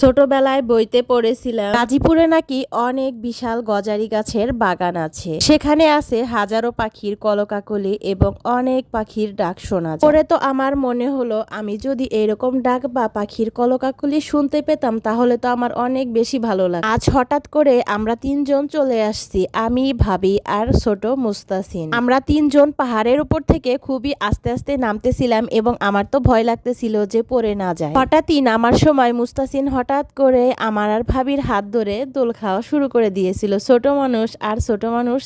ছোটবেলায় বইতে পড়েছিলাম গাজীপুরে নাকি অনেক বিশাল গজারি গাছের বাগান আছে। সেখানে আছে হাজারো পাখির কলকাকলি এবং অনেক পাখির ডাক শোনা যায়। পরে তো আমার মনে হলো আমি যদি এরকম ডাক বা পাখির কলকাকলি শুনতে পেতাম তাহলে তো আমার অনেক বেশি ভালো লাগে। আজ হঠাৎ করে আমরা তিনজন চলে আসছি, আমি, ভাবি আর ছোট মুস্তাসিন। আমরা তিনজন পাহাড়ের উপর থেকে খুবই আস্তে আস্তে নামতেছিলাম এবং আমার তো ভয় লাগতেছিল যে পড়ে না যায়। হঠাৎই নামার সময় মুস্তাসিন হঠাৎ করে আমার আর ভাবির হাত ধরে দোল খাওয়া শুরু করে দিয়েছিল। ছোট মানুষ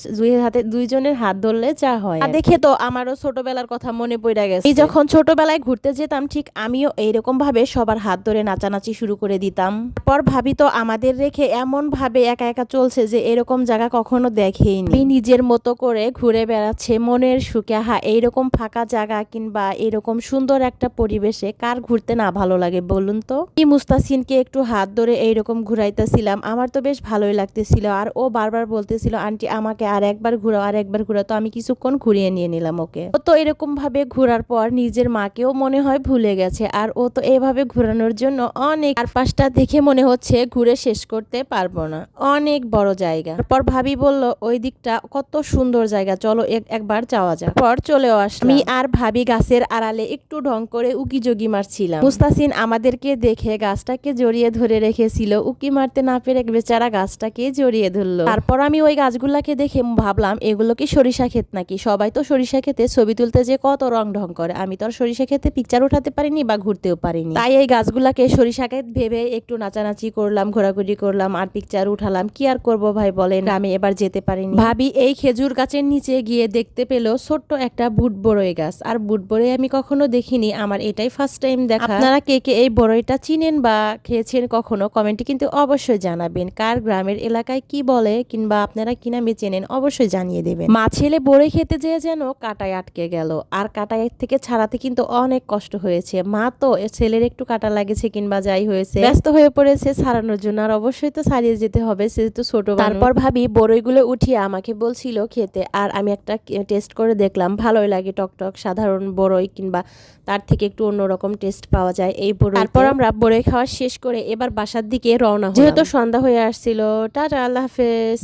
দুইজনের হাত ধরলে যা হয়, দেখে তো আমারও ছোটবেলার কথা মনে পড়ে গেছে। এই যখন ছোটবেলায় ঘুরতে যেতাম ঠিক আমিও এইরকম ভাবে সবার হাত ধরে নাচানাচি শুরু করে দিতাম। তারপর ভাবি তো আমাদের রেখে এমন ভাবে একা একা চলছে যে এরকম জায়গা কখনো দেখেইনি। নিজের মতো করে ঘুরে বেড়াচ্ছে মনের সুখে। এইরকম ফাঁকা জায়গা কিংবা এরকম সুন্দর একটা পরিবেশে কার ঘুরতে না ভালো লাগে বলুন তো। মুস্তাসিনকে একটু হাত ধরে এইরকম ঘুরাইতেছিলাম, আমার তো বেশ ভালোই লাগতেছিল। আর ও বারবার বলতেছিল আন্টি আমাকে আর একবার ঘুরাও, আর একবার ঘুরাও। তো আমি কিছুক্ষণ ঘুরিয়ে নিয়ে নিলাম ওকে। ও তো এরকম ভাবে ঘোরার পর নিজের মাকেও মনে হয় ভুলে গেছে। আর ও তো এভাবে ঘুরানোর জন্য অনেক চারপাশটা দেখে মনে হচ্ছে ঘুরে শেষ করতে পারবো না, অনেক বড় জায়গা। তারপর ভাবি বলল ওই দিকটা কত সুন্দর জায়গা, চলো একবার যাওয়া যাক। পর চলেও আসলাম। আমি আর ভাবি গাছের আড়ালে একটু ঢং করে উকি যোগি মারছিলাম। মুস্তাসিন আমাদেরকে দেখে গাছটাকে জড়িয়ে ধরে রেখেছিল, উকি মারতে না পেরে বেচারা গাছটাকে জড়িয়ে ধরলো। তারপর আমি ওই গাছগুলাকে দেখে ভাবলাম এগুলো কি সরিষা ক্ষেত নাকি? সবাই তো সরিষা ক্ষেতে ছবি তুলতে যে কত রং ঢং করে, আমি তো আর সরিষা ক্ষেতে পিকচার উঠাতে পারিনি বা ঘুরতেও পারিনি। তাই এই গাছগুলাকে সরিষা ক্ষেত ভেবে একটু নাচানাচি করলাম, ঘোরাঘুরি করলাম আর পিকচার উঠালাম। কি আর করবো ভাই বলেন, আমি এবার যেতে পারিনি। ভাবি এই খেজুর গাছের নিচে গিয়ে দেখতে পেলো ছোট্ট একটা বুট বড়ই গাছ। আর বুট বড়ই আমি কখনো দেখিনি, আমার এটাই ফার্স্ট টাইম দেখা। আপনারা কে কে এই বড়ইটা চিনেন বা খেয়েছেন কখনো কমেন্টে কিন্তু অবশ্যই জানাবেন। কার গ্রামের এলাকায় কি বলে কিংবা আপনারা কি নামে চেনেন অবশ্যই জানিয়ে দেবেন। মা ছেলে বড়ই খেতে যেয়ে যেন কাঁটায় আটকে গেল, আর কাঁটায় থেকে ছাড়াতে কিন্তু অনেক কষ্ট হয়েছে। মা তো ছেলের একটু কাঁটা লাগেছে কিংবা যাই হয়েছে ব্যস্ত হয়ে পড়েছে ছাড়ানোর জন্য, আর অবশ্যই তো ছাড়িয়ে যেতে হবে, সেহেতু ছোট। তারপর ভাবি বড়ইগুলো উঠিয়ে আমাকে বলছিল খেতে, আর আমি একটা টেস্ট করে দেখলাম, ভালোই লাগে, টকটক সাধারণ বড়ই কিংবা তার থেকে একটু অন্যরকম টেস্ট পাওয়া যায় এই বড়ই। তারপর আমরা বড়ই খাওয়া শেষ করে এবার বাসার দিকে রওনা হলাম, যেহেতু সন্ধ্যা হয়ে আসছিল। টাটা, আল্লাহ হাফেজ।